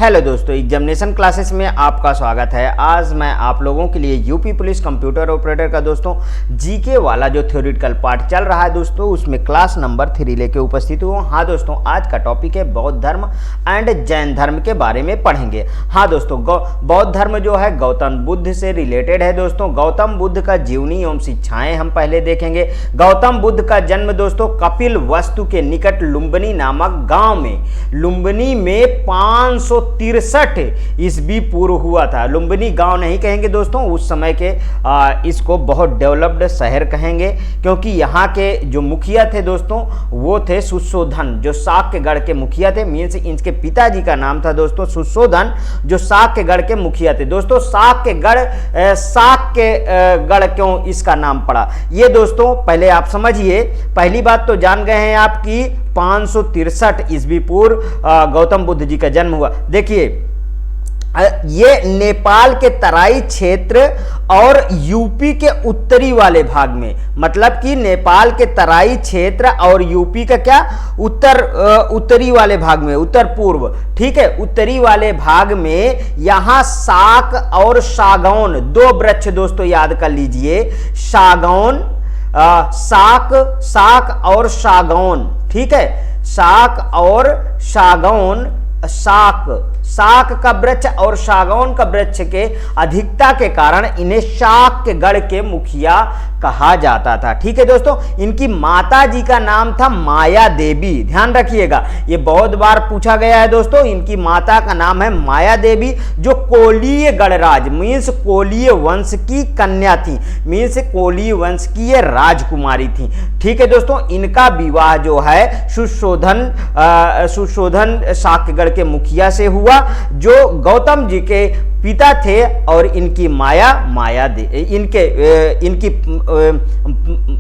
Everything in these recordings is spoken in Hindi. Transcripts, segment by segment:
हेलो दोस्तों, एग्जामिनेशन क्लासेस में आपका स्वागत है। आज मैं आप लोगों के लिए यूपी पुलिस कंप्यूटर ऑपरेटर का दोस्तों जीके वाला जो थ्योरेटिकल पार्ट चल रहा है दोस्तों, उसमें क्लास नंबर 3 लेके उपस्थित हूँ। हाँ दोस्तों, आज का टॉपिक है बौद्ध धर्म एंड जैन धर्म के बारे में पढ़ेंगे। हाँ दोस्तों, बौद्ध धर्म जो है गौतम बुद्ध से रिलेटेड है दोस्तों। गौतम बुद्ध का जीवनी एवं शिक्षाएं हम पहले देखेंगे। गौतम बुद्ध का जन्म दोस्तों कपिल वस्तु के निकट लुम्बिनी नामक गाँव में, लुम्बिनी में 563 ईस्वी पूर्व हुआ था। लुम्बिनी गांव नहीं कहेंगे दोस्तों, उस समय के इसको बहुत डेवलप्ड शहर कहेंगे, क्योंकि यहाँ के जो मुखिया थे दोस्तों वो थे सुशोधन, जो साक्यगढ़ के मुखिया थे। मीन्स इनके पिताजी का नाम था दोस्तों सुशोधन, जो साक्यगढ़ के मुखिया थे दोस्तों। साक्यगढ़ क्यों इसका नाम पड़ा, ये दोस्तों पहले आप समझिए। पहली बात तो जान गए हैं आप कि 563 ईस्वी पूर्व गौतम बुद्ध जी का जन्म हुआ। देखिए, ये नेपाल के तराई क्षेत्र और यूपी के उत्तरी वाले भाग में, मतलब कि नेपाल के तराई क्षेत्र और यूपी का क्या उत्तरी वाले भाग में, उत्तर पूर्व, ठीक है, उत्तरी वाले भाग में यहाँ साक और सागौन दो वृक्ष दोस्तों याद कर लीजिए। सागौन, साक और सागौन, ठीक है, साक और सागौन, साक का वृक्ष और सागौन का वृक्ष के अधिकता के कारण इन्हें साक्यगढ़ के मुखिया कहा जाता था। ठीक है दोस्तों, इनकी माता जी का नाम था माया देवी। ध्यान रखिएगा, ये बहुत बार पूछा गया है दोस्तों। इनकी माता का नाम है माया देवी, जो कोलीय गणराज मीन्स कोलीय वंश की कन्या थी, मीन्स कोलीय वंश की ये राजकुमारी थी। ठीक है दोस्तों, इनका विवाह जो है सुशोधन साक्यगढ़ के मुखिया से हुआ, जो गौतम जी के पिता थे, और इनकी इनकी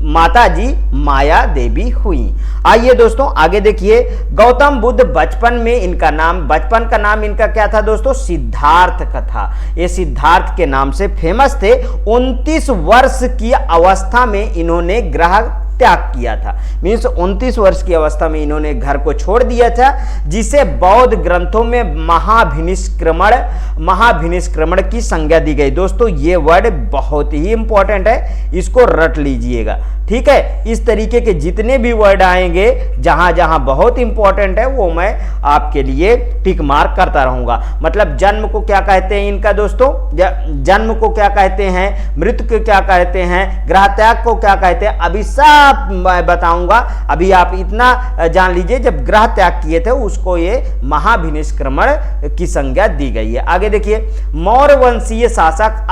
माता जी माया देवी हुई। आइए दोस्तों आगे देखिए। गौतम बुद्ध बचपन का नाम इनका क्या था दोस्तों, सिद्धार्थ का था। ये सिद्धार्थ के नाम से फेमस थे। 29 वर्ष की अवस्था में इन्होंने गृह त्याग किया था। मीन्स 29 वर्ष की अवस्था में इन्होंने घर को छोड़ दिया था, जिसे बौद्ध ग्रंथों में महाभिनिष्क्रमण की संज्ञा दी गई। दोस्तों ये वर्ड बहुत ही इंपॉर्टेंट है, इसको रट लीजिएगा। ठीक है, इस तरीके के जितने भी वर्ड आएंगे जहां जहां बहुत इंपॉर्टेंट है वो मैं आपके लिए टिक मार्क करता रहूंगा। मतलब जन्म को क्या कहते हैं इनका दोस्तों, जन्म को क्या कहते हैं, मृत्यु को क्या कहते हैं, गृह त्याग को क्या कहते हैं, अभी सब मैं बताऊंगा। अभी आप इतना जान लीजिए, जब गृह त्याग किए थे उसको ये महाभिनिष्क्रमण की संज्ञा दी गई है। आगे देखिए, मौर्य वंशीय शासक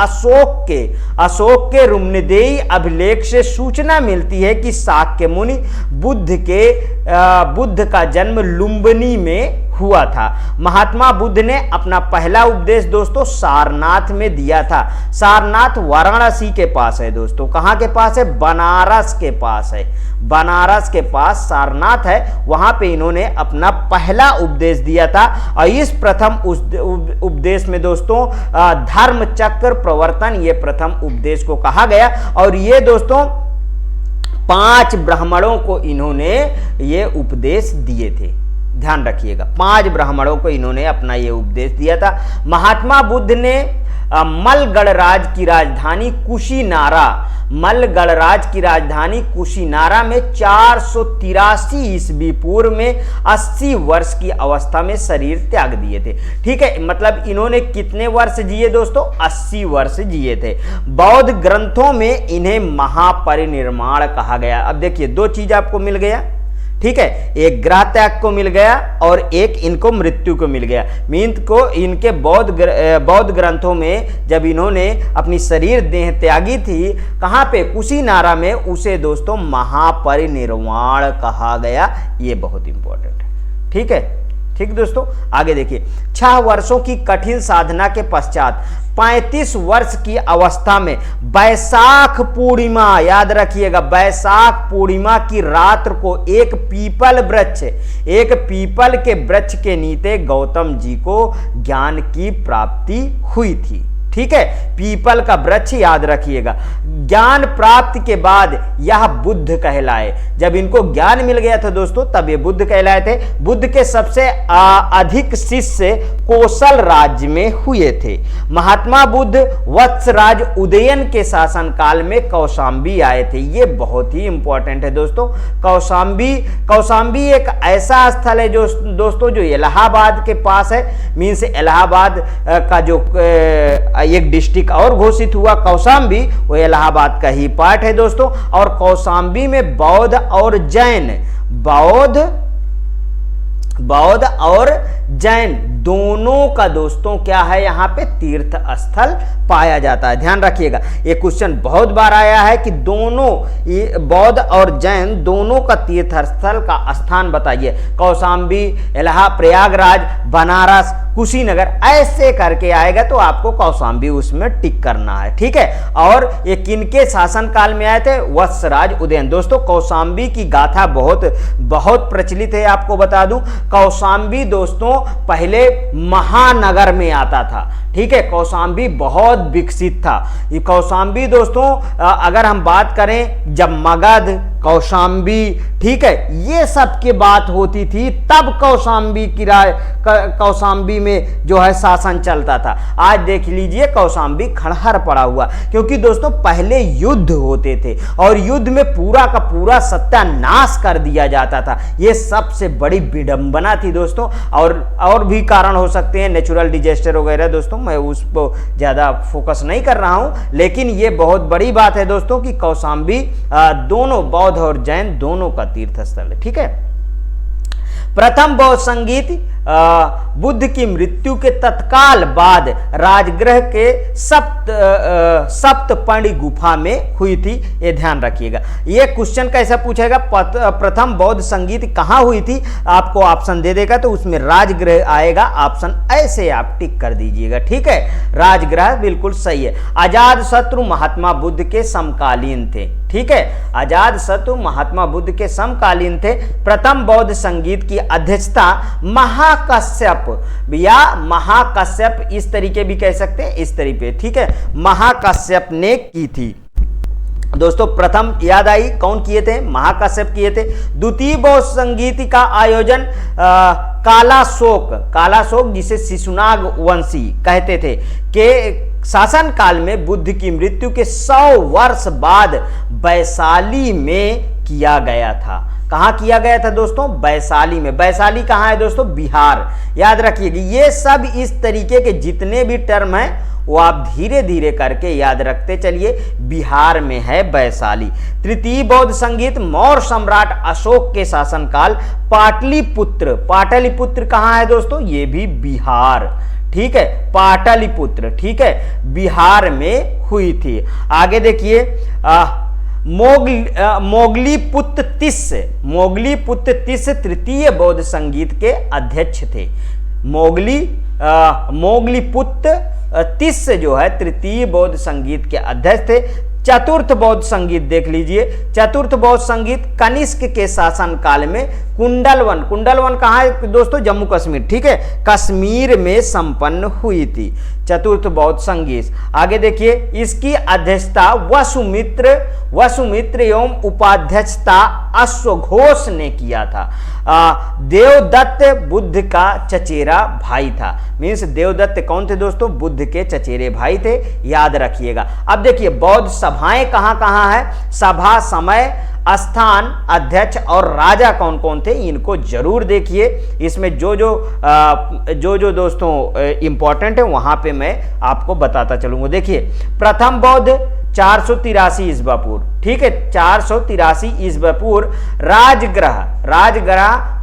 अशोक के रुम्नदेयी अभिलेख से सूचना मिलती है कि शाक्य मुनि बुद्ध का जन्म लुम्बिनी में हुआ था। महात्मा बुद्ध ने अपना पहला उपदेश दोस्तों सारनाथ में दिया था। सारनाथ वाराणसी के पास है दोस्तों। कहां के पास है, बनारस के पास है। बनारस के पास सारनाथ है, वहां पे इन्होंने अपना पहला उपदेश दिया था। और इस प्रथम उपदेश में दोस्तों धर्म चक्र प्रवर्तन, ये प्रथम उपदेश को कहा गया। और ये दोस्तों 5 ब्राह्मणों को इन्होंने ये उपदेश दिए थे। ध्यान रखिएगा, 5 ब्राह्मणों को इन्होंने अपना ये उपदेश दिया था। महात्मा बुद्ध ने मल गणराज की राजधानी कुशीनारा में 483 ईस्वी पूर्व में 80 वर्ष की अवस्था में शरीर त्याग दिए थे। ठीक है, मतलब इन्होंने कितने वर्ष जिए दोस्तों, 80 वर्ष जिए थे। बौद्ध ग्रंथों में इन्हें महापरिनिर्वाण कहा गया। अब देखिए, 2 चीज आपको मिल गया। ठीक है, एक गृह त्याग को मिल गया और एक इनको मृत्यु को मिल गया। मीन्स को इनके बौद्ध ग्रंथों में जब इन्होंने अपनी शरीर देह त्यागी थी, कहां पे, कुशीनारा में, उसे दोस्तों महापरिनिर्वाण कहा गया। ये बहुत इंपॉर्टेंट है। ठीक है, ठीक दोस्तों, आगे देखिए। 6 वर्षों की कठिन साधना के पश्चात 35 वर्ष की अवस्था में बैसाख पूर्णिमा, याद रखिएगा, बैसाख पूर्णिमा की रात को एक पीपल के वृक्ष के नीचे गौतम जी को ज्ञान की प्राप्ति हुई थी। ठीक है, पीपल का वृक्ष याद रखिएगा। ज्ञान प्राप्ति के बाद यह बुद्ध कहलाए। जब इनको ज्ञान मिल गया था दोस्तों तब ये बुद्ध कहलाए थे। बुद्ध के सबसे अधिक शिष्य कौशल राज्य में हुए थे। महात्मा बुद्ध वत्सराज उदयन के शासन काल में कौशाम्बी आए थे। ये बहुत ही इंपॉर्टेंट है दोस्तों। कौशाम्बी एक ऐसा स्थल है जो दोस्तों जो इलाहाबाद के पास है, मीन्स इलाहाबाद का जो एक डिस्ट्रिक्ट और घोषित हुआ कौशाम्बी, वो इलाहाबाद का ही पार्ट है दोस्तों। और कौशाम्बी में बौद्ध और जैन दोनों का दोस्तों क्या है, यहाँ पे तीर्थ स्थल पाया जाता है। ध्यान रखिएगा, ये क्वेश्चन बहुत बार आया है कि दोनों बौद्ध और जैन दोनों का तीर्थ स्थल का स्थान बताइए। कौशाम्बी, प्रयागराज, बनारस, कुशीनगर, ऐसे करके आएगा तो आपको कौशाम्बी उसमें टिक करना है। ठीक है, और ये किनके शासन काल में आए थे? वत्सराज उदयन। दोस्तों कौशाम्बी की गाथा बहुत प्रचलित है। आपको बता दूं, कौशाम्बी दोस्तों पहले महानगर में आता था। ठीक है, कौशाम्बी बहुत विकसित था। ये कौशाम्बी दोस्तों अगर हम बात करें जब मगध, कौशाम्बी, ठीक है, ये सब की बात होती थी तब कौशाम्बी में जो है शासन चलता था। आज देख लीजिए कौशाम्बी खंडहर पड़ा हुआ, क्योंकि दोस्तों पहले युद्ध होते थे और युद्ध में पूरा का पूरा सत्यानाश कर दिया जाता था। ये सबसे बड़ी विडंबना थी दोस्तों। और भी कारण हो सकते हैं, नेचुरल डिजास्टर वगैरह दोस्तों, मैं उस पर ज्यादा फोकस नहीं कर रहा हूं, लेकिन ये बहुत बड़ी बात है दोस्तों कि कौशाम्बी दोनों बौद्ध और जैन दोनों का तीर्थ स्थल है। ठीक है, प्रथम बौद्ध संगीत बुद्ध की मृत्यु के तत्काल बाद राजगृह के सप्तपर्णी गुफा में हुई थी। ये ध्यान रखिएगा। ये क्वेश्चन कैसा पूछेगा, प्रथम बौद्ध संगीत कहाँ हुई थी, आपको ऑप्शन दे देगा तो उसमें राजगृह आएगा। ऑप्शन ऐसे आप टिक कर दीजिएगा। ठीक है, राजगृह बिल्कुल सही है। अजातशत्रु महात्मा बुद्ध के समकालीन थे। ठीक है, अजातशत्रु महात्मा बुद्ध के समकालीन थे। प्रथम बौद्ध संगीत की अध्यक्षता महाकश्यप या महाकश्यप, इस तरीके भी कह सकते हैं, इस तरीके। ठीक है, महाकश्यप ने की थी दोस्तों। प्रथम याद आई कौन किए थे? महाकश्यप किए थे। द्वितीय बौद्ध संगीत का आयोजन कालाशोक जिसे शिशुनाग वंशी कहते थे के शासन काल में बुद्ध की मृत्यु के 100 वर्ष बाद वैशाली में किया गया था। कहाँ किया गया था दोस्तों? वैशाली में। वैशाली कहाँ है दोस्तों? बिहार। याद रखिएगा, ये सब इस तरीके के जितने भी टर्म हैं वो आप धीरे धीरे करके याद रखते चलिए। बिहार में है वैशाली। तृतीय बौद्ध संगीत मौर्य सम्राट अशोक के शासनकाल पाटलिपुत्र कहाँ है दोस्तों? ये भी बिहार। ठीक है, पाटलिपुत्र, ठीक है, बिहार में हुई थी। आगे देखिए, मोगलीपुत्र तिस्स तृतीय बौद्ध संगीत के अध्यक्ष थे। मोगलीपुत्र तिस्स जो है तृतीय बौद्ध संगीत के अध्यक्ष थे। चतुर्थ बौद्ध संगीत देख लीजिए। चतुर्थ बौद्ध संगीत कनिष्क के शासन काल में कुंडलवन कहाँ है दोस्तों? जम्मू कश्मीर। ठीक है, कश्मीर में संपन्न हुई थी चतुर्थ बौद्ध संगीत। आगे देखिए, इसकी अध्यक्षता वसुमित्र एवं उपाध्यक्षता अश्वघोष ने किया था। देवदत्त बुद्ध का चचेरा भाई था। मीन्स देवदत्त कौन थे दोस्तों? बुद्ध के चचेरे भाई थे, याद रखिएगा। अब देखिए बौद्ध सभाएं कहाँ कहाँ है? सभा, समय, स्थान, अध्यक्ष और राजा कौन कौन थे, इनको जरूर देखिए। इसमें जो जो दोस्तों इंपॉर्टेंट है वहां पे मैं आपको बताता चलूंगा। देखिए, प्रथम बौद्ध 483 ईस्वी पूर्व। ठीक है, 483 ईस्वी पूर्व राजगृह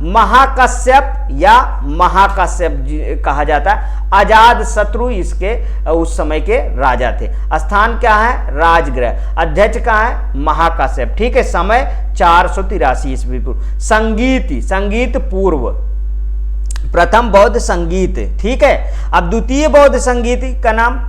महाकश्यप कहा जाता है। अजातशत्रु इसके उस समय के राजा थे। स्थान क्या है? राजगृह। अध्यक्ष कहाँ है? महाकश्यप। ठीक है, समय 483 ईस्वी पूर्व। संगीत पूर्व प्रथम बौद्ध संगीत। ठीक है, अब द्वितीय बौद्ध संगीत का नाम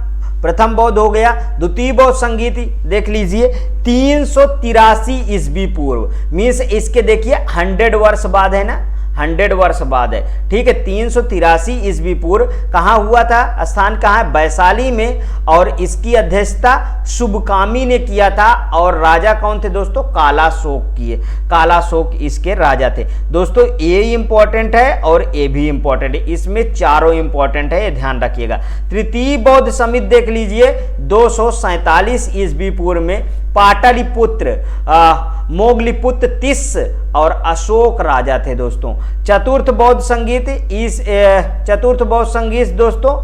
प्रथम बौद्ध हो गया। द्वितीय बौद्ध संगीत देख लीजिए 383 ईस्वी पूर्व। मीन्स इसके देखिए 100 वर्ष बाद है ना, 100 वर्ष बाद है। ठीक है, 383 ईस्वी पूर्व कहाँ हुआ था, स्थान कहाँ है, वैशाली में, और इसकी अध्यक्षता शुभकामी ने किया था। और राजा कौन थे दोस्तों, कालाशोक किए, कालाशोक इसके राजा थे। दोस्तों ये इंपॉर्टेंट है और ये भी इंपॉर्टेंट है, इसमें चारों इंपॉर्टेंट है, ये ध्यान रखिएगा। तृतीय बौद्ध समिति देख लीजिए, 247 ईस्वी पूर्व में पाटलिपुत्र, मोगलीपुत्र तिस्स और अशोक राजा थे दोस्तों। चतुर्थ बौद्ध संगीत, चतुर्थ बौद्ध संगीत दोस्तों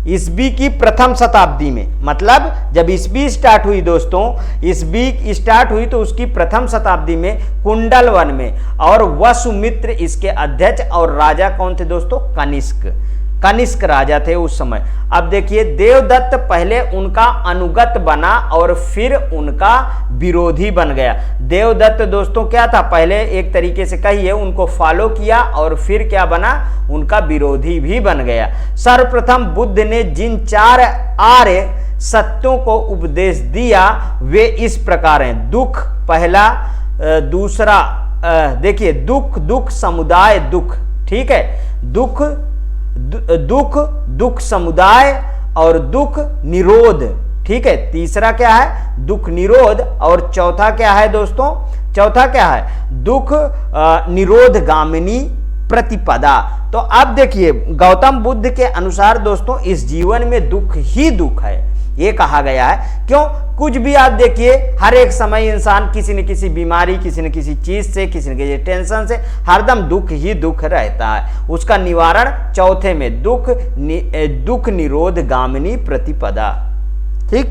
ईस्वी की प्रथम शताब्दी में, मतलब जब ईस्वी स्टार्ट हुई दोस्तों, ईस्वी स्टार्ट हुई तो उसकी प्रथम शताब्दी में कुंडलवन में, और वसुमित्र इसके अध्यक्ष, और राजा कौन थे दोस्तों, कनिष्क, कनिष्क राजा थे उस समय। अब देखिए देवदत्त पहले उनका अनुगत बना और फिर उनका विरोधी बन गया। देवदत्त दोस्तों क्या था, पहले एक तरीके से कहिए उनको फॉलो किया और फिर क्या बना, उनका विरोधी भी बन गया। सर्वप्रथम बुद्ध ने जिन 4 आर्य सत्यों को उपदेश दिया वे इस प्रकार हैं। दुख पहला, दूसरा देखिए दुख, दुख समुदाय दुख, ठीक है, दुख दुख, दुख समुदाय और दुख निरोध, ठीक है। तीसरा क्या है, दुख निरोध, और चौथा क्या है दोस्तों, चौथा क्या है, दुख निरोध गामिनी प्रतिपदा। तो अब देखिए गौतम बुद्ध के अनुसार दोस्तों इस जीवन में दुख ही दुख है, ये कहा गया है। क्यों, कुछ भी आप देखिए हर एक समय इंसान किसी न किसी बीमारी, किसी न किसी चीज से, किसी न किसी टेंशन से हरदम दुख ही दुख रहता है। उसका निवारण चौथे में दुख दुख निरोध गामिनी प्रतिपदा। ठीक,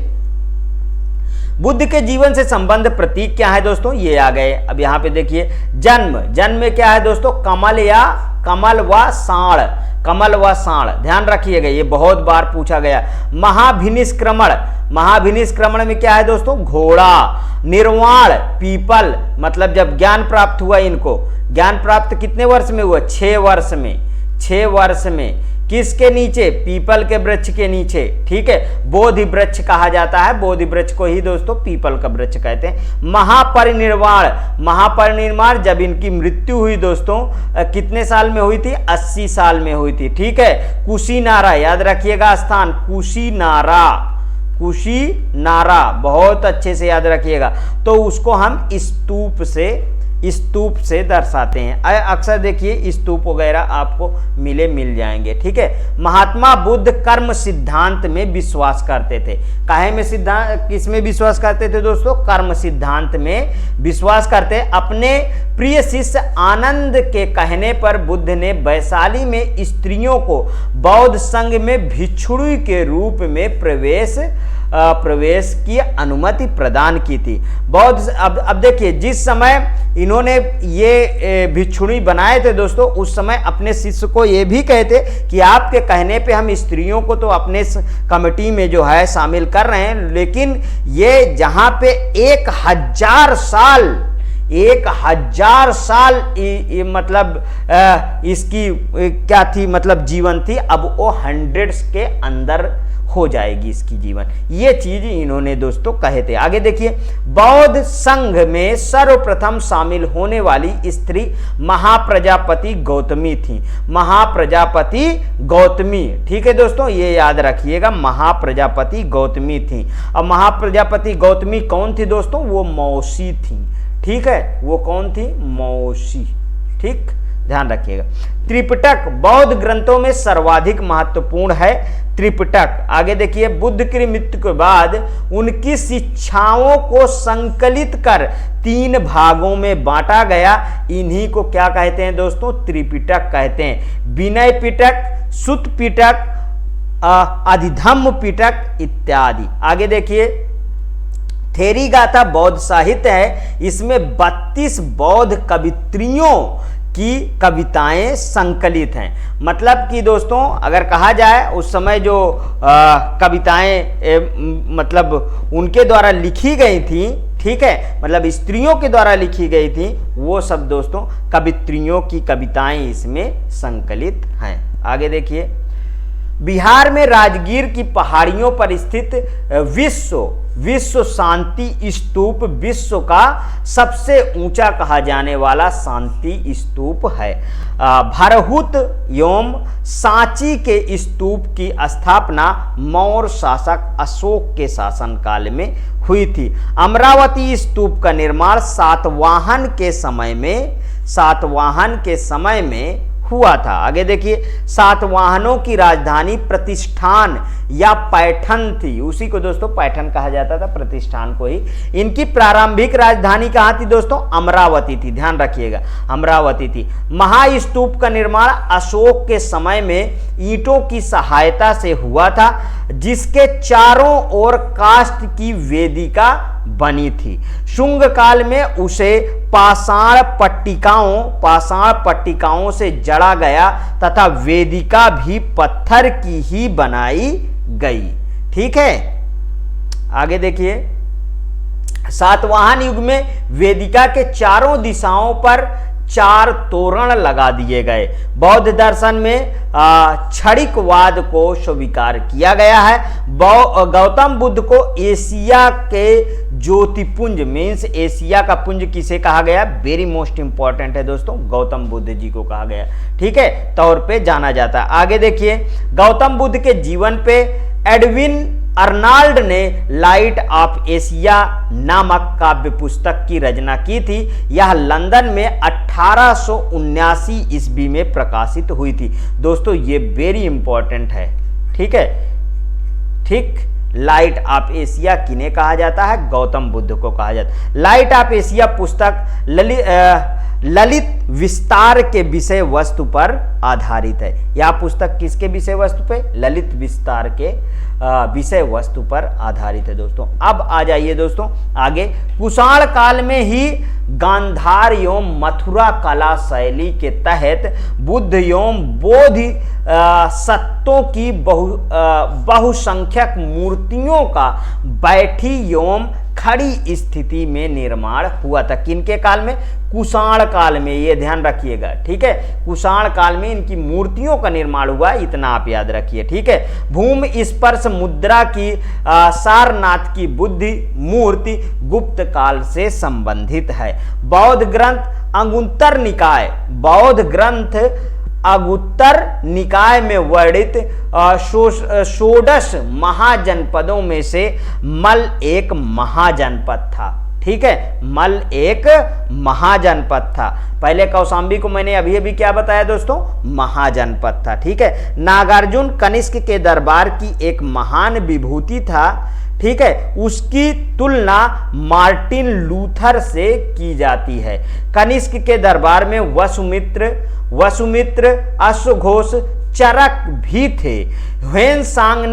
बुद्ध के जीवन से संबंध प्रतीक क्या है दोस्तों, ये आ गए। अब यहाँ पे देखिए जन्म, जन्म में क्या है दोस्तों, कमल या कमल व साण, कमल व साण, ध्यान रखिएगा ये बहुत बार पूछा गया। महाभिनिष्क्रमण, महाभिनिष्क्रमण में क्या है दोस्तों, घोड़ा। निर्वाण पीपल, मतलब जब ज्ञान प्राप्त हुआ इनको, ज्ञान प्राप्त कितने वर्ष में हुआ, 6 वर्ष में, 6 वर्ष में। किसके नीचे, पीपल के वृक्ष के नीचे, ठीक है। बोधि वृक्ष कहा जाता है, बोधि वृक्ष को ही दोस्तों पीपल का वृक्ष कहते हैं। महापरिनिर्वाण, महापरिनिर्वाण जब इनकी मृत्यु हुई दोस्तों कितने साल में हुई थी, 80 साल में हुई थी, ठीक है। कुशीनारा, याद रखिएगा स्थान कुशीनारा, कुशीनारा बहुत अच्छे से याद रखिएगा। तो उसको हम स्तूप से दर्शाते हैं। अक्सर देखिए स्तूप वगैरह आपको मिल जाएंगे, ठीक है। महात्मा बुद्ध कर्म सिद्धांत में विश्वास करते थे। काहे में सिद्धांत, किस में विश्वास करते थे दोस्तों, कर्म सिद्धांत में विश्वास करते। अपने प्रिय शिष्य आनंद के कहने पर बुद्ध ने वैशाली में स्त्रियों को बौद्ध संघ में भिक्षुणी के रूप में प्रवेश की अनुमति प्रदान की थी। बौद्ध, अब देखिए जिस समय इन्होंने ये भिक्षुणी बनाए थे दोस्तों, उस समय अपने शिष्य को ये भी कहते कि आपके कहने पे हम स्त्रियों को तो अपने कमेटी में जो है शामिल कर रहे हैं, लेकिन ये जहां पे 1000 साल मतलब इसकी क्या थी, मतलब जीवन थी, अब वो 100 के अंदर हो जाएगी इसकी जीवन, ये चीज इन्होंने दोस्तों कहे थे। आगे देखिए, बौद्ध संघ में सर्वप्रथम शामिल होने वाली स्त्री महाप्रजापति गौतमी थी, महाप्रजापति गौतमी, ठीक है दोस्तों, ये याद रखिएगा, महाप्रजापति गौतमी थी। अब महाप्रजापति गौतमी कौन थी दोस्तों, वो मौसी थी, ठीक है, वो कौन थी, मौसी, ठीक, ध्यान रखिएगा। त्रिपिटक बौद्ध ग्रंथों में सर्वाधिक महत्वपूर्ण है त्रिपिटक। आगे देखिए, बुद्ध की मृत्यु के बाद उनकी शिक्षाओं को संकलित कर 3 भागों में बांटा गया। इन्हीं को क्या कहते हैं दोस्तों, त्रिपिटक कहते हैं। विनय पिटक, सुत पिटक, अधिधम्म पिटक इत्यादि। आगे देखिए, थेरी गाथा बौद्ध साहित्य है, इसमें 32 बौद्ध कवित्रियों की कविताएं संकलित हैं। मतलब कि दोस्तों अगर कहा जाए उस समय जो कविताएं मतलब उनके द्वारा लिखी गई थी, ठीक है, मतलब स्त्रियों के द्वारा लिखी गई थी, वो सब दोस्तों कवित्रियों की कविताएं इसमें संकलित हैं। आगे देखिए, बिहार में राजगीर की पहाड़ियों पर स्थित विश्व विश्व शांति स्तूप विश्व का सबसे ऊंचा कहा जाने वाला शांति स्तूप है। भरहुत एवं सांची के स्तूप की स्थापना मौर्य शासक अशोक के शासनकाल में हुई थी। अमरावती स्तूप का निर्माण सातवाहन के समय में हुआ था। आगे देखिए, सातवाहनों की राजधानी प्रतिष्ठान या पैठन थी। उसी को दोस्तों पैठन कहा जाता था, प्रतिष्ठान को ही। इनकी प्रारंभिक राजधानी कहाँ थी दोस्तों? अमरावती थी, ध्यान रखिएगा, अमरावती थी। महास्तूप का निर्माण अशोक के समय में ईंटों की सहायता से हुआ था, जिसके चारों ओर काष्ठ की वेदिका बनी थी। शुंग काल में उसे पाषाण पट्टिकाओं से जड़ा गया तथा वेदिका भी पत्थर की ही बनाई गई। ठीक है, आगे देखिए, सातवाहन युग में वेदिका के चारों दिशाओं पर 4 तोरण लगा दिए गए। बौद्ध दर्शन में क्षणिकवाद को स्वीकार किया गया है। गौतम बुद्ध को एशिया के ज्योतिपुंज मीन्स एशिया का पुंज किसे कहा गया? वेरी मोस्ट इंपॉर्टेंट है दोस्तों, गौतम बुद्ध जी को कहा गया, ठीक है, तौर पे जाना जाता है। आगे देखिए, गौतम बुद्ध के जीवन पे एडविन अर्नाल्ड ने लाइट ऑफ एशिया नामक काव्य पुस्तक की रचना की थी। यह लंदन में 1879 ईस्वी में प्रकाशित हुई थी। दोस्तों ये वेरी इंपॉर्टेंट है, ठीक है, ठीक। लाइट ऑफ एशिया किन्हें कहा जाता है? गौतम बुद्ध को कहा जाता है। लाइट ऑफ एशिया पुस्तक ललित विस्तार के विषय वस्तु पर आधारित है। यह पुस्तक किसके विषय वस्तु पे? ललित विस्तार के विषय वस्तु पर आधारित है दोस्तों। अब आ जाइए दोस्तों आगे। कुषाण काल में ही गांधार एवं मथुरा कला शैली के तहत बुद्ध एवं बोध सत्तों की बहुसंख्यक मूर्तियों का बैठी एवं खड़ी स्थिति में निर्माण हुआ था। किनके काल में? कुषाण काल में, ये ध्यान रखिएगा, ठीक है। कुषाण काल में इनकी मूर्तियों का निर्माण हुआ, इतना आप याद रखिए, ठीक है। भूमि स्पर्श मुद्रा की सारनाथ की बुद्धि मूर्ति गुप्त काल से संबंधित है। बौद्ध ग्रंथ अगुत्तर निकाय में वर्णित षोडश महाजनपदों में से मल एक महाजनपद था, ठीक है। मल एक महाजनपद था। पहले कौशाम्बी को मैंने अभी अभी क्या बताया दोस्तों? महाजनपद था, ठीक है। नागार्जुन कनिष्क के दरबार की एक महान विभूति था, ठीक है। उसकी तुलना मार्टिन लूथर से की जाती है। कनिष्क के दरबार में वसुमित्र अश्वघोष चरक भी थे। ह्वेनसांग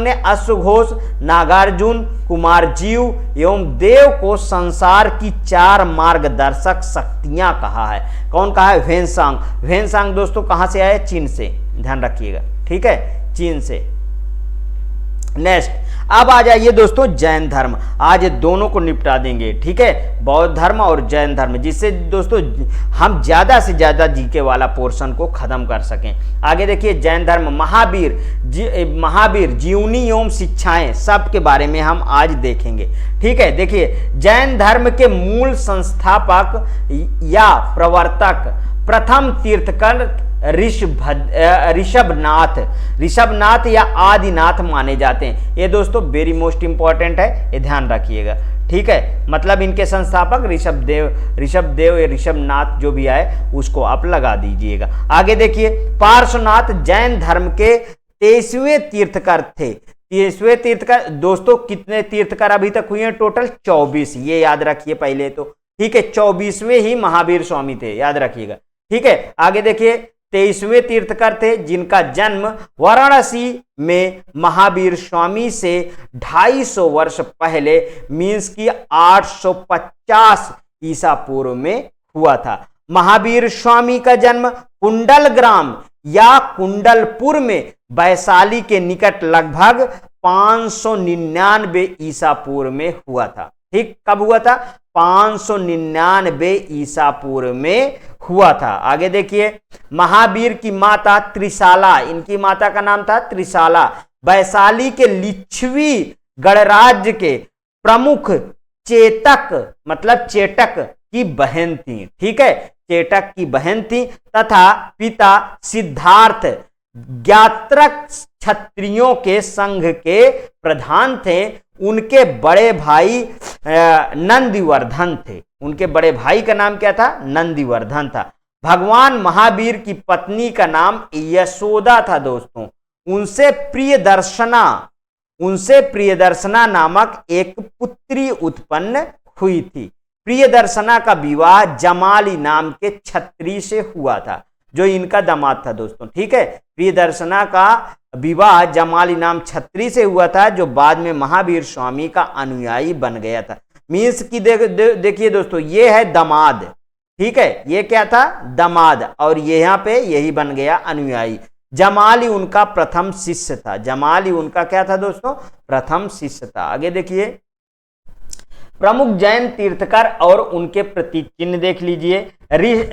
ने अश्वघोष नागार्जुन कुमारजीव एवं देव को संसार की 4 मार्गदर्शक शक्तियां कहा है। कौन कहा है? ह्वेनसांग दोस्तों कहां से आए? चीन से, ध्यान रखिएगा, ठीक है, चीन से। नेक्स्ट, अब आ जाइए दोस्तों जैन धर्म। आज दोनों को निपटा देंगे, ठीक है, बौद्ध धर्म और जैन धर्म, जिससे दोस्तों हम ज्यादा से ज्यादा जीके वाला पोर्शन को खत्म कर सकें। आगे देखिए जैन धर्म, महावीर जीवनी एवं शिक्षाएं, सब के बारे में हम आज देखेंगे, ठीक है। देखिए जैन धर्म के मूल संस्थापक या प्रवर्तक प्रथम तीर्थंकर ऋषभनाथ या आदिनाथ माने जाते हैं। ये दोस्तों वेरी मोस्ट इंपॉर्टेंट है, ये ध्यान रखिएगा, ठीक है। मतलब इनके संस्थापक ऋषभदेव या ऋषभनाथ जो भी आए उसको आप लगा दीजिएगा। आगे देखिए पार्श्वनाथ जैन धर्म के 23वें तीर्थकर थे। 23वें तीर्थकर दोस्तों, कितने तीर्थकर अभी तक हुए हैं? टोटल 24, ये याद रखिए पहले तो, ठीक है। 24वें ही महावीर स्वामी थे, याद रखिएगा, ठीक है। आगे देखिए 23वें तीर्थकर थे जिनका जन्म वाराणसी में महावीर स्वामी से 250 वर्ष पहले मीन्स की 850 ईसा पूर्व में हुआ था। महावीर स्वामी का जन्म कुंडल ग्राम या कुंडलपुर में वैशाली के निकट लगभग 599 ईसा पूर्व में हुआ था, ठीक। कब हुआ था? 599 ईसा पूर्व में हुआ था। आगे देखिए महावीर की माता त्रिशाला, इनकी माता का नाम था त्रिशाला। वैशाली के लिच्छवी गणराज्य के प्रमुख चेतक मतलब चेटक की बहन थी। ठीक है, चेटक की बहन थी तथा पिता सिद्धार्थ ज्ञात्रक क्षत्रियों के संघ के प्रधान थे। उनके बड़े भाई नंदिवर्धन थे। उनके बड़े भाई का नाम क्या था? नंदिवर्धन था। भगवान महावीर की पत्नी का नाम यशोदा था दोस्तों। उनसे प्रियदर्शना नामक एक पुत्री उत्पन्न हुई थी। प्रियदर्शना का विवाह जमाली नाम के क्षत्रिय से हुआ था, जो इनका दामाद था दोस्तों। ठीक है, प्रियदर्शना का विवाह जमाली नाम क्षत्रिय से हुआ था, जो बाद में महावीर स्वामी का अनुयायी बन गया था। मीन्स की देखिए दोस्तों, ये है दामाद। ठीक है, ये क्या था? दामाद। और ये यहां पे यही बन गया अनुयायी। जमाली उनका प्रथम शिष्य था। जमाली उनका क्या था दोस्तों? प्रथम शिष्य था। आगे देखिए, प्रमुख जैन तीर्थकर और उनके प्रतीक चिन्ह देख लीजिए।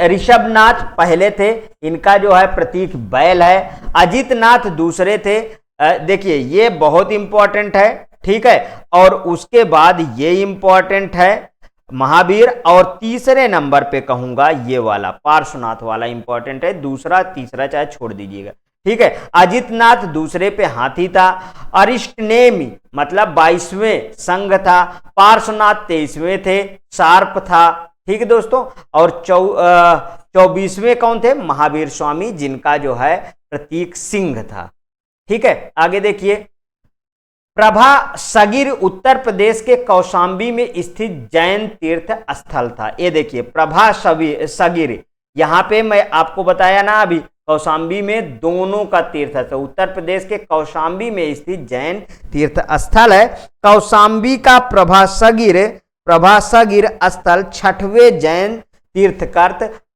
ऋषभनाथ पहले थे, इनका जो है प्रतीक बैल है। अजितनाथ दूसरे थे। देखिए ये बहुत इंपॉर्टेंट है। ठीक है, और उसके बाद ये इंपॉर्टेंट है महावीर, और तीसरे नंबर पे कहूंगा ये वाला पार्श्वनाथ वाला इंपॉर्टेंट है। दूसरा तीसरा चाहे छोड़ दीजिएगा। ठीक है, अजितनाथ दूसरे पे हाथी था। अरिष्टनेमि मतलब 22वें संघ था। पार्श्वनाथ 23वें थे, शार्प था। ठीक है दोस्तों, और 24वें कौन थे? महावीर स्वामी, जिनका जो है प्रतीक सिंह था। ठीक है, आगे देखिए, प्रभा सगिर उत्तर प्रदेश के कौशाम्बी में स्थित जैन तीर्थ स्थल था। ये देखिए प्रभा सगिर, यहां पे मैं आपको बताया ना अभी, कौशाम्बी में दोनों का तीर्थ है। उत्तर प्रदेश के कौशाम्बी में स्थित जैन तीर्थ स्थल है। कौशाम्बी का प्रभा सगिर स्थल 6वें जैन तीर्थकर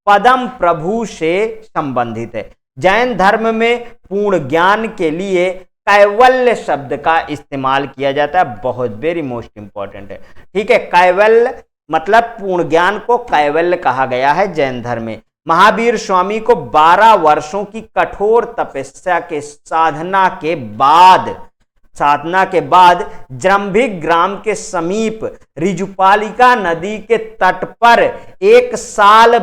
पदम प्रभु से संबंधित है। जैन धर्म में पूर्ण ज्ञान के लिए कैवल्य शब्द का इस्तेमाल किया जाता है। बहुत वेरी मोस्ट इंपॉर्टेंट है। ठीक है, कैवल्य मतलब पूर्ण ज्ञान को कैवल्य कहा गया है जैन धर्म में। महावीर स्वामी को 12 वर्षों की कठोर तपस्या के साधना के बाद जृंभिक ग्राम के समीप ऋजुपालिका नदी के तट पर एक साल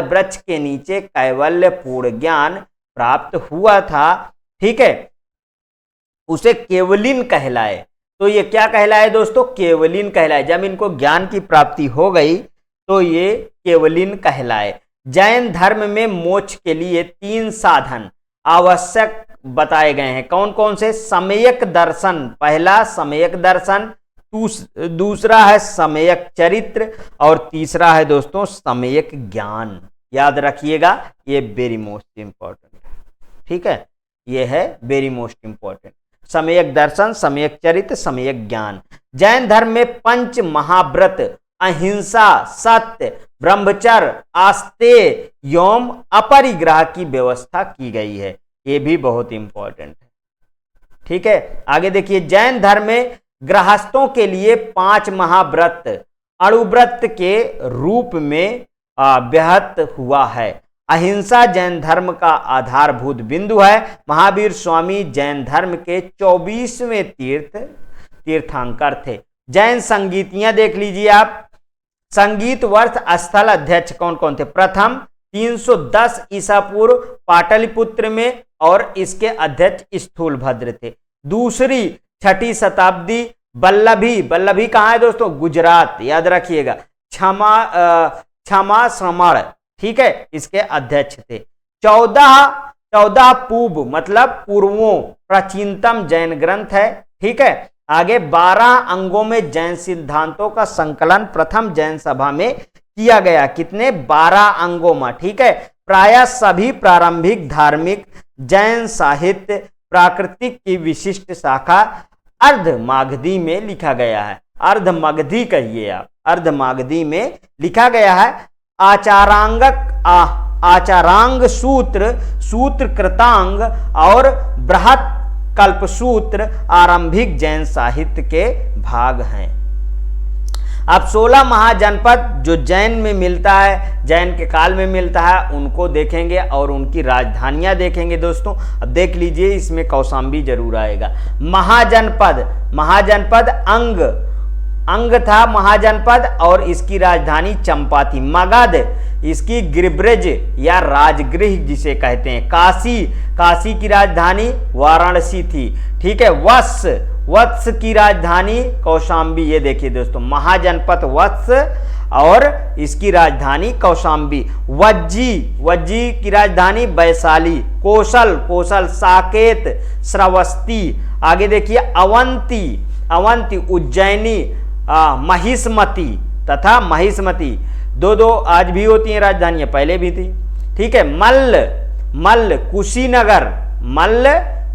वृक्ष के नीचे कैवल्य पूर्ण ज्ञान प्राप्त हुआ था। ठीक है, उसे केवलिन कहलाए। तो ये क्या कहलाए दोस्तों? केवलिन कहलाए। जब इनको ज्ञान की प्राप्ति हो गई तो ये केवलिन कहलाए। जैन धर्म में मोक्ष के लिए 3 साधन आवश्यक बताए गए हैं। कौन कौन से? सम्यक दर्शन, पहला सम्यक दर्शन, दूसरा है सम्यक चरित्र, और तीसरा है दोस्तों सम्यक ज्ञान। याद रखिएगा, ये वेरी मोस्ट इंपॉर्टेंट है। ठीक है, ये है वेरी मोस्ट इंपॉर्टेंट। सम्यक दर्शन, सम्यक चरित्र, सम्यक ज्ञान। जैन धर्म में 5 महाव्रत अहिंसा, सत्य, ब्रह्मचर्य, आस्तेय एवं अपरिग्रह की व्यवस्था की गई है। ये भी बहुत इंपॉर्टेंट है। ठीक है, आगे देखिए, जैन धर्म में गृहस्थों के लिए 5 महाव्रत अणुव्रत के रूप में व्याहत हुआ है। अहिंसा जैन धर्म का आधारभूत बिंदु है। महावीर स्वामी जैन धर्म के 24वें तीर्थंकर थे। जैन संगीतियां देख लीजिए आप। संगीत वर्ष स्थल अध्यक्ष कौन कौन थे? प्रथम 310 ईसा पूर्व पाटलिपुत्र में, और इसके अध्यक्ष स्थूलभद्र थे। दूसरी 6ठी शताब्दी बल्लभी कहाँ है दोस्तों? गुजरात, याद रखिएगा। क्षमा श्रमण, ठीक है, इसके अध्यक्ष थे। 14 पूर्व मतलब पूर्वों प्राचीनतम जैन ग्रंथ है। ठीक है, आगे 12 अंगों में जैन सिद्धांतों का संकलन प्रथम जैन सभा में किया गया। कितने? 12 अंगों में। ठीक है, प्रायः सभी प्रारंभिक धार्मिक जैन साहित्य प्राकृतिक की विशिष्ट शाखा अर्धमागधी में लिखा गया है। अर्धमागधी कहिए आप, अर्धमागधी में लिखा गया है। आचारांग सूत्र कृतांग और बृहत कल्पसूत्र आरंभिक जैन साहित्य के भाग हैं। अब 16 महाजनपद जो जैन में मिलता है, जैन के काल में मिलता है, उनको देखेंगे और उनकी राजधानियां देखेंगे दोस्तों। अब देख लीजिए, इसमें कौशाम्बी जरूर आएगा। महाजनपद, महाजनपद अंग था महाजनपद और इसकी राजधानी चंपा थी। मगध इसकी गिरिब्रज या राजगृह जिसे कहते हैं। काशी की राजधानी वाराणसी थी। ठीक है। वत्स की राजधानी कौशाम्बी। ये देखिए दोस्तों, महाजनपद वत्स और इसकी राजधानी कौशाम्बी। वज्जी की राजधानी वैशाली। कौशल साकेत श्रावस्ती। आगे देखिए अवंती उज्जैनी, महिष्मती तथा महिष्मती। दो आज भी होती हैं राजधानियां, पहले भी थी। ठीक है। मल्ल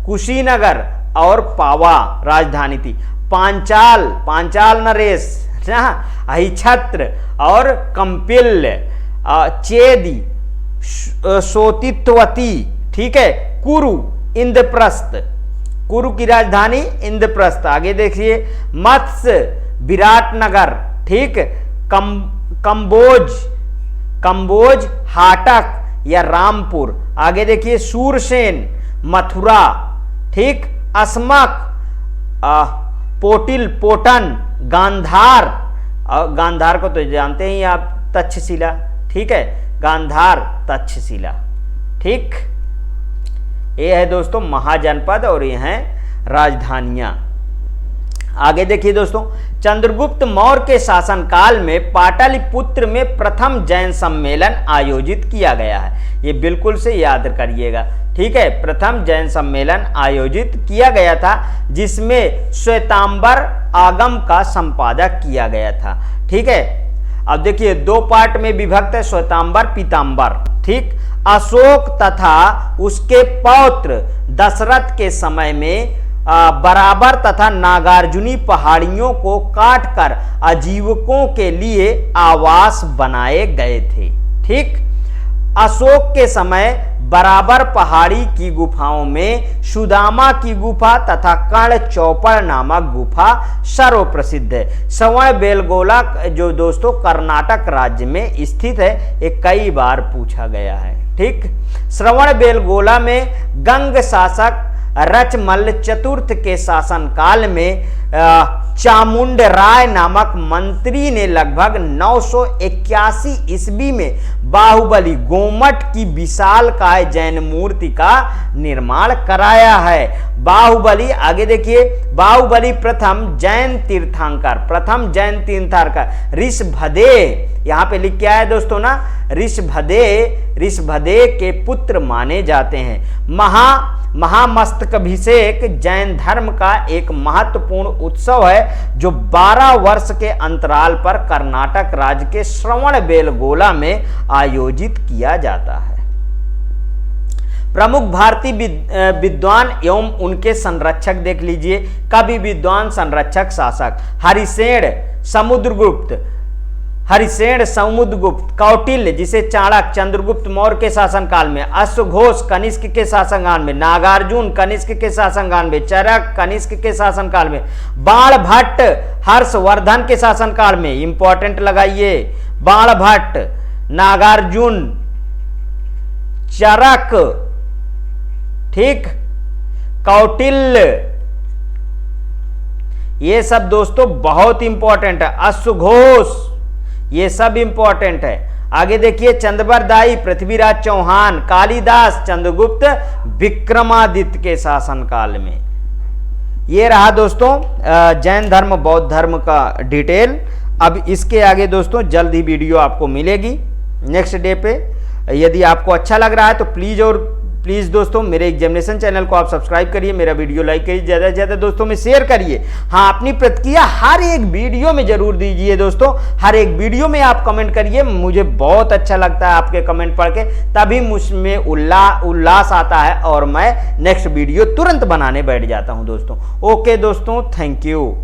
कुशीनगर और पावा राजधानी थी। पांचाल नरेश, अहिछत्र और कंपिल, चेदी, सोतित्वती। ठीक है। इंद्रप्रस्थ, कुरु की राजधानी इंद्रप्रस्थ। आगे देखिए मत्स्य विराटनगर। ठीक। कंबोज हाटक या रामपुर। आगे देखिए सूरसेन मथुरा। ठीक। अस्मक पोटन गांधार को तो जानते ही आप, तक्षशिला। ठीक है। गांधार तक्षशिला। ठीक। ये है दोस्तों महाजनपद और ये हैं राजधानियां। आगे देखिए दोस्तों, चंद्रगुप्त मौर्य के शासनकाल में पाटलिपुत्र में प्रथम जैन सम्मेलन आयोजित किया गया है। ये बिल्कुल से याद करिएगा। ठीक है। प्रथम जैन सम्मेलन आयोजित किया गया था जिसमें श्वेतांबर आगम का संपादक किया गया था। ठीक है। अब देखिए, दो पार्ट में विभक्त है, श्वेतांबर पीतांबर। ठीक। अशोक तथा उसके पौत्र दशरथ के समय में बराबर तथा नागार्जुनी पहाड़ियों को काटकर आजीविकों के लिए आवास बनाए गए थे। ठीक। अशोक के समय बराबर पहाड़ी की गुफाओं में सुदामा की गुफा तथा कर्ण चौपड़ नामक गुफा सर्वप्रसिद्ध है। श्रवण बेलगोला जो दोस्तों कर्नाटक राज्य में स्थित है, ये कई बार पूछा गया है। ठीक। श्रवण बेलगोला में गंग शासक रचमल्ल चतुर्थ के शासनकाल में चामुंड राय नामक मंत्री ने लगभग 981 ईस्वी में बाहुबली गोमट की विशालकाय जैन मूर्ति का निर्माण कराया है। बाहुबली, आगे देखिए, बाहुबली प्रथम जैन तीर्थंकर ऋषभदेह, यहां पे लिख के आया दोस्तों ना, ऋषभदेह के पुत्र माने जाते हैं। महामस्तकाभिषेक जैन धर्म का एक महत्वपूर्ण उत्सव है जो 12 वर्ष के अंतराल पर कर्नाटक राज्य के श्रवण बेलगोला में आयोजित किया जाता है। प्रमुख भारतीय विद्वान एवं उनके संरक्षक देख लीजिए। कवि, विद्वान, संरक्षक, शासक। हरिसेन समुद्रगुप्त, कौटिल्य जिसे चाणक्य चंद्रगुप्त मौर्य के शासनकाल में, अश्वघोष कनिष्क के शासनकाल में, नागार्जुन कनिष्क के शासनकाल में, चरक कनिष्क के शासनकाल में, बाणभट्ट हर्षवर्धन के शासनकाल में। इंपॉर्टेंट लगाइए, बाणभट्ट, नागार्जुन, चरक, ठीक, कौटिल्य, ये सब दोस्तों बहुत इंपॉर्टेंट है। अश्वघोष, ये सब इंपॉर्टेंट है। आगे देखिए, चंद्रबरदाई पृथ्वीराज चौहान, कालिदास चंद्रगुप्त विक्रमादित्य के शासनकाल में। ये रहा दोस्तों जैन धर्म बौद्ध धर्म का डिटेल। अब इसके आगे दोस्तों जल्द ही वीडियो आपको मिलेगी नेक्स्ट डे पे। यदि आपको अच्छा लग रहा है तो प्लीज़ दोस्तों मेरे एग्जामिनेशन चैनल को आप सब्सक्राइब करिए, मेरा वीडियो लाइक करिए, ज़्यादा से ज़्यादा दोस्तों में शेयर करिए। हाँ, अपनी प्रतिक्रिया हर एक वीडियो में जरूर दीजिए दोस्तों, हर एक वीडियो में आप कमेंट करिए। मुझे बहुत अच्छा लगता है आपके कमेंट पढ़ के, तभी मुझमें उल्लास आता है और मैं नेक्स्ट वीडियो तुरंत बनाने बैठ जाता हूँ दोस्तों। ओके दोस्तों, थैंक यू।